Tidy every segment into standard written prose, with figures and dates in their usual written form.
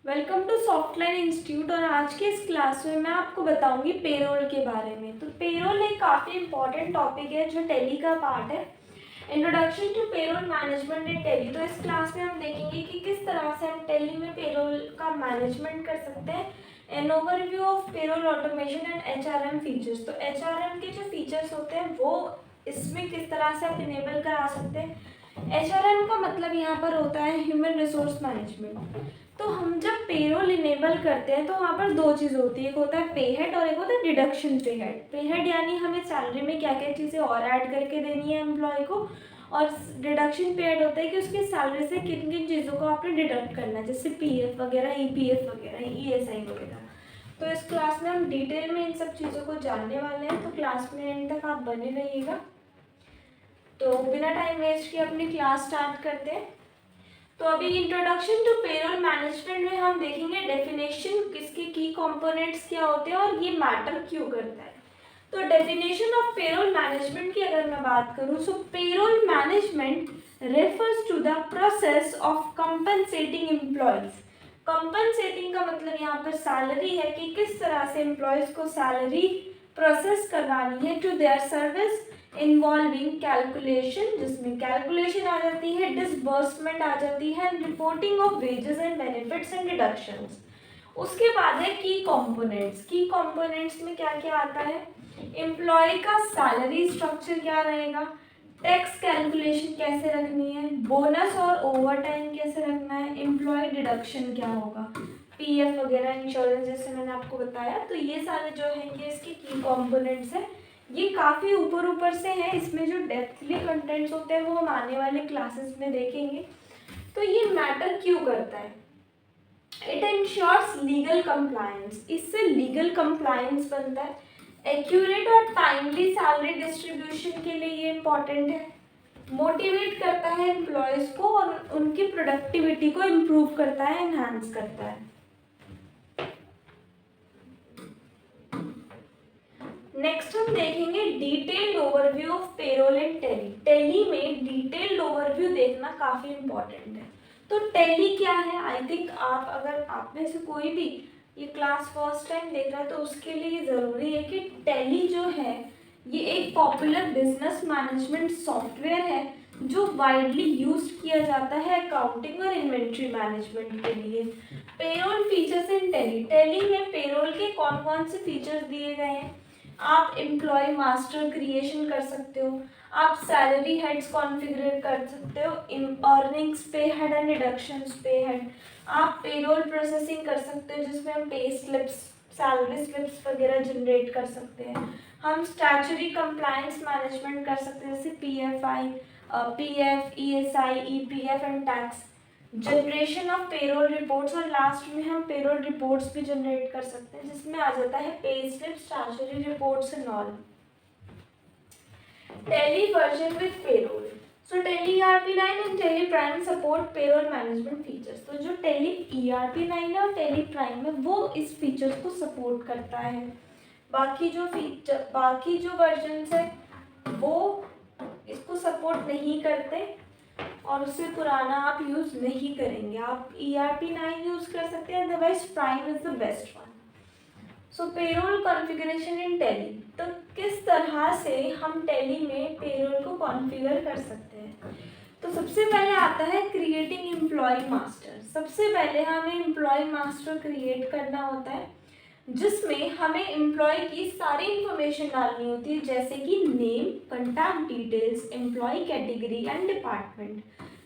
Welcome to सॉफ्टलाइन institute. और आज के इस क्लास में मैं आपको बताऊंगी पेरोल के बारे में। तो पेरोल एक काफ़ी इंपॉर्टेंट टॉपिक है जो टैली का पार्ट है। Introduction to payroll management in Tally. तो इस क्लास में हम देखेंगे कि किस तरह से हम टैली में पेरोल का मैनेजमेंट कर सकते हैं। An overview of payroll automation and HRM features. तो एचआरएम के जो फीचर्स होते हैं वो इसमें किस तरह से आप इनेबल करा सकते हैं। एचआरएम का मतलब यहाँ पर होता है ह्यूमन रिसोर्स मैनेजमेंट। तो हम जब पेरोल इनेबल करते हैं तो वहाँ पर दो चीज़ होती है, एक होता है पे हेड और एक होता है डिडक्शन पे हेड। पे हेड यानी हमें सैलरी में क्या क्या चीज़ें और ऐड करके देनी है एम्प्लॉय को, और डिडक्शन पे हेड होता है कि उसकी सैलरी से किन किन चीज़ों को आपने डिडक्ट करना है, जैसे पीएफ वगैरह, ईपीएफ वगैरह, ईएसआई वगैरह। तो इस क्लास में हम डिटेल में इन सब चीज़ों को जानने वाले हैं, तो क्लास में एंड तक आप बने रहिएगा। तो बिना टाइम वेस्ट किए अपनी क्लास स्टार्ट करते हैं। तो अभी इंट्रोडक्शन टू पेरोल मैनेजमेंट में हम देखेंगे डेफिनेशन, किसके की कंपोनेंट्स क्या होते हैं और ये मैटर क्यों करता है। तो डेफिनेशन ऑफ पेरोल मैनेजमेंट की अगर मैं बात करूं, so payroll management refers to the process of compensating employees. Compensating का मतलब यहाँ पर सैलरी है कि किस तरह से एम्प्लॉयज को सैलरी प्रोसेस करवानी है to their service involving calculation, जिसमें कैलकुलेशन आ जाती है, डिसबर्समेंट आ जाती है, reporting of wages and benefits and deductions. उसके बाद है की कंपोनेंट्स। की कंपोनेंट्स में क्या क्या आता है, एम्प्लॉय का सैलरी स्ट्रक्चर क्या रहेगा, टैक्स कैलकुलेशन कैसे रखनी है, बोनस और ओवर टाइम कैसे रखना है, एम्प्लॉय डिडक्शन क्या होगा, पीएफ वगैरह, इंश्योरेंस जैसे मैंने आपको बताया। तो ये सारे जो हैं ये इसके की कंपोनेंट्स हैं। ये काफ़ी ऊपर से है, इसमें जो डेप्थली कंटेंट्स होते हैं वो हम आने वाले क्लासेस में देखेंगे। तो ये मैटर क्यों करता है, इट इंश्योर्स लीगल कंप्लायंस। इससे लीगल कंप्लायंस बनता है। एक्यूरेट और टाइमली सैलरी डिस्ट्रीब्यूशन के लिए ये इंपॉर्टेंट है। मोटिवेट करता है एम्प्लॉयज को और उनकी प्रोडक्टिविटी को इम्प्रूव करता है, एनहांस करता है। नेक्स्ट हम देखेंगे detailed overview of payroll in tally. Tally में डिटेल्ड ओवरव्यू देखना काफी इंपॉर्टेंट है। तो टैली क्या है, आई थिंक अगर आप में से कोई भी ये क्लास फर्स्ट टाइम देख रहा है तो उसके लिए जरूरी है कि टैली जो है ये एक पॉपुलर बिजनेस मैनेजमेंट सॉफ्टवेयर है जो वाइडली यूज किया जाता है अकाउंटिंग और इन्वेंट्री मैनेजमेंट के लिए। Payroll features in tally. Tally में पेरोल के कौन कौन से फीचर्स दिए गए हैं, आप एम्प्लॉय मास्टर क्रिएशन कर सकते हो, आप सैलरी हेड्स कॉन्फ़िगर कर सकते हो, अर्निंग्स पे हेड एंड डिडक्शंस पे हेड, आप पेरोल प्रोसेसिंग कर सकते हो जिसमें हम पे स्लिप्स, सैलरी स्लिप्स वगैरह जनरेट कर सकते हैं। हम स्टैट्यूटरी कंप्लायंस मैनेजमेंट कर सकते हैं जैसे PFI, PF, ESI, EPF and tax, generation of payroll reports, और लास्ट में हम पेरोल रिपोर्ट्स भी जनरेट कर सकते हैं जिसमें आ जाता है pay slip, statutory reports and all. Tally version with payroll. So tally ERP9 and tally prime support payroll management features. तो जो टैली ERP9 है और टैली प्राइम है वो इस फीचर्स को सपोर्ट करता है। बाकी जो वर्जन्स है वो इसको सपोर्ट नहीं करते और उससे पुराना आप यूज़ नहीं करेंगे। आप ERP9 यूज़ कर सकते हैं, otherwise prime is the best one. So payroll configuration इन टैली। तो किस तरह से हम टैली में पेरोल को कॉन्फ़िगर कर सकते हैं। तो सबसे पहले आता है क्रिएटिंग एम्प्लॉय मास्टर। सबसे पहले हमें एम्प्लॉय मास्टर क्रिएट करना होता है जिसमें हमें एम्प्लॉय की सारी इंफॉर्मेशन डालनी होती है, जैसे कि name, contact details, employ category and department,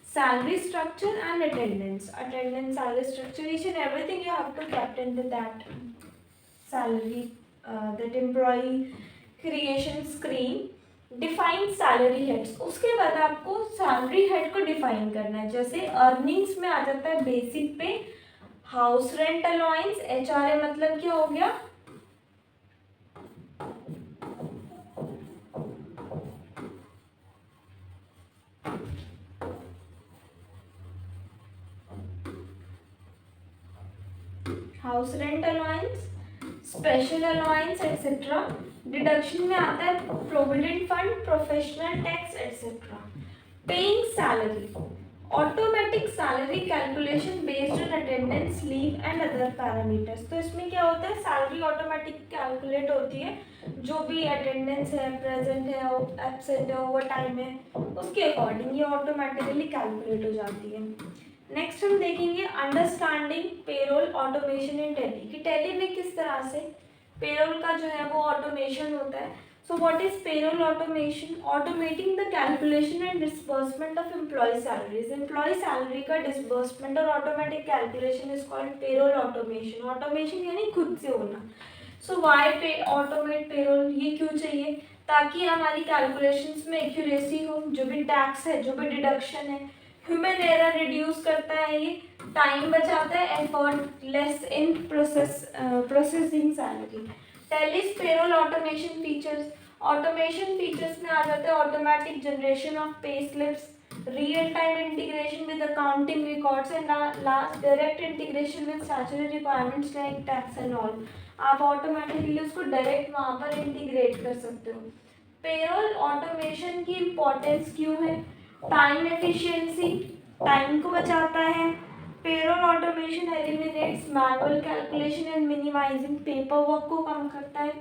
salary structure and attendance, salary structure, each and everything you have to kept into that salary, that employee creation screen. Define salary heads. उसके बाद आपको salary head को define करना है, जैसे earnings में आ जाता है बेसिक पे, हाउस रेंट अलाउंस, एचआरए मतलब क्या हो गया, house rent allowance, special allowance etcetera. Deduction में आता है provident fund, professional tax etcetera. Paying salary, automatic salary calculation based on attendance, leave and other parameters. तो इसमें क्या होता है, सैलरी ऑटोमेटिक कैलकुलेट होती है, जो भी अटेंडेंस है, प्रेजेंट है, एब्सेंट है, ओवर टाइम है, उसके अकॉर्डिंग ये ऑटोमेटिकली कैलकुलेट हो जाती है। नेक्स्ट हम देखेंगे अंडरस्टैंडिंग पेरोल ऑटोमेशन इन टैली, कि टैली में किस तरह से पेरोल का जो है वो ऑटोमेशन होता है। So what is payroll automation? Automating the calculation and disbursement of employee salaries. Employee salary का disbursement और automatic calculation is called payroll automation. Automation यानी खुद से होना. So why automate payroll? ये क्यों चाहिए? ताकि हमारी calculations में accuracy हो, जो भी tax है, जो भी deduction है, human error reduce करता है, ये time बचाता है, effort less in processing salary. Tally's payroll automation features. Automation features में आ जाते हैं automatic generation of pay slips, real time integration with accounting records and last direct integration with statutory requirements like tax and all. आप automatically उसको direct वहाँ पर integrate कर सकते हो। पेरोल ऑटोमेशन की इम्पोर्टेंस क्यों है? टाइम एफिशिएंसी, टाइम को बचाता है। Payroll automation eliminates manual calculation and minimising paperwork को कम करता है।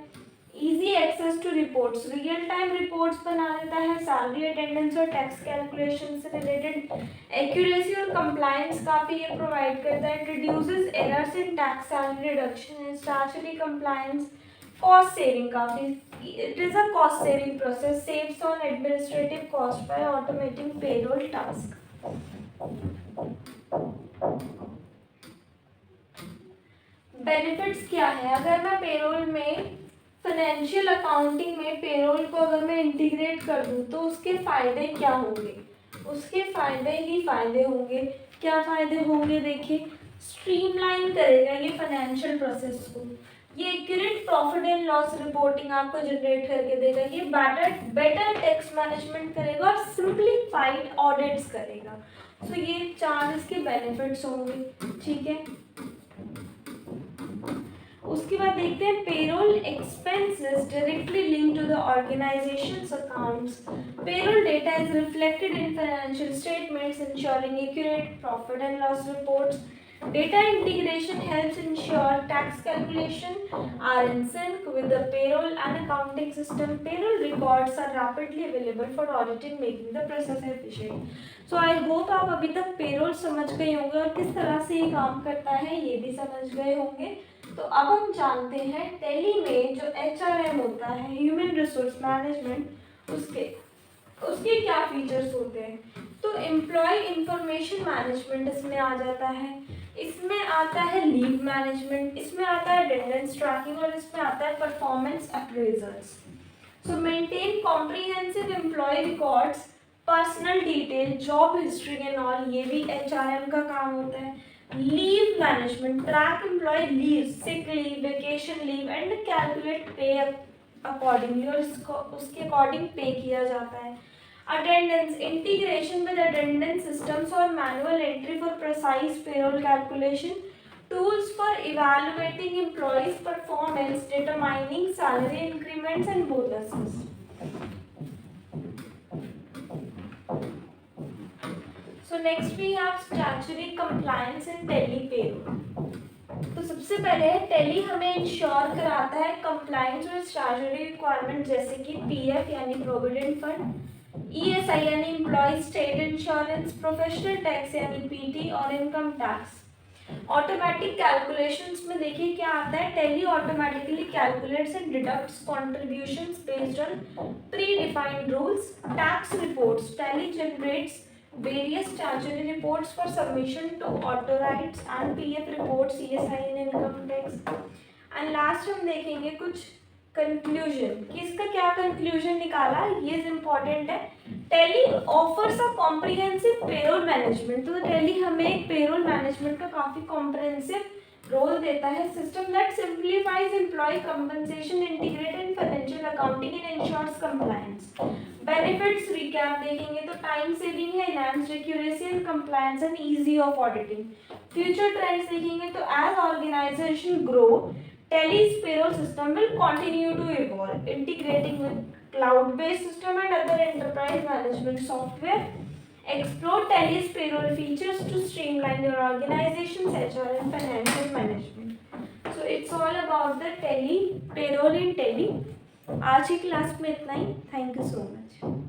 Easy access to reports, real time reports बना देता है, सैलरी अटेंडेंस और टैक्स कैलकुलेशन से रिलेटेड एक्यूरेसी और कंप्लायंस काफ़ी ये प्रोवाइड करता है। Reduces errors in tax, salary reduction and statutory compliance, cost saving काफ़ी, it is a cost saving process, saves on administrative cost by automating payroll task. Benefits क्या है? अगर मैं पेरोल में फाइनेंशियल अकाउंटिंग में पेरोल को अगर मैं इंटीग्रेट कर दूँ तो उसके फ़ायदे क्या होंगे? उसके फ़ायदे ही फ़ायदे होंगे। क्या फ़ायदे होंगे? देखिए, स्ट्रीमलाइन करेगा ये फाइनेंशियल प्रोसेस को, ये accurate profit and loss reporting आपको जनरेट करके देगा, ये बेटर टैक्स मैनेजमेंट करेगा और सिंप्लीफाइड ऑडिट्स करेगा। तो ये चार इसके बेनिफिट्स होंगे, ठीक है। उसके बाद देखते हैं payroll expenses directly linked to the organisation's accounts. Payroll data is reflected in financial statements ensuring accurate profit and loss reports. Data integration helps ensure tax calculation are in sync with the payroll and accounting system. Payroll records are rapidly available for auditing, making the process efficient. So I hope आप अभी तक payroll समझ गए होंगे और किस तरह से ये काम करता है ये भी समझ गए होंगे। तो अब हम जानते हैं टैली में जो HRM होता है, ह्यूमन रिसोर्स मैनेजमेंट, उसके क्या फीचर्स होते हैं। तो एम्प्लॉय इंफॉर्मेशन मैनेजमेंट इसमें आ जाता है, इसमें आता है लीव मैनेजमेंट, इसमें आता है अटेंडेंस ट्रैकिंग और इसमें आता है performance appraisals. So maintain comprehensive employee records, personal detail, job history and all, ये भी HRM का काम होता है। Leave management, track employee leave, sick leave, vacation leave and calculate pay accordingly, और उसके अकॉर्डिंग पे किया जाता है। Attendance, integration with attendance systems और manual entry for precise payroll calculation, tools for evaluating employees performance, determining salary increments and bonuses. So next we have statutory compliance in Tally payroll. तो सबसे पहले tally हमें ensure कराता है compliance with statutory requirement, जैसे कि PF यानी provident fund, ESI यानी employee state insurance, professional tax यानी पीटी और इनकम टैक्स। ऑटोमेटिक कैलकुलेशंस में देखिए क्या आता है, Tally automatically calculates and deducts contributions based on predefined rules. Tax reports, Tally generates various statutory reports for submission to auto rights and PF reports, ESI and income tax. And last हम देखेंगे कुछ conclusion कि इसका क्या conclusion निकाला, ये important है। Tally offers a comprehensive payroll management, तो टैली हमें एक payroll management का काफी comprehensive रोल देता है। System that simplifies employ compensation, integrated financial accounting and ensures compliance. Benefits recap देखेंगे तो टाइम सेविंग है, enhanced accuracy and compliance and easy of auditing. Future trends देखेंगे तो as organisation grow, Tally's payroll system will continue to evolve, integrating with cloud based system and other enterprise management software, Explore Tally's payroll features to streamline your organization's HR and financial management. So it's all about the Tally, payroll in Tally. आज की class में इतना ही. Thank you so much.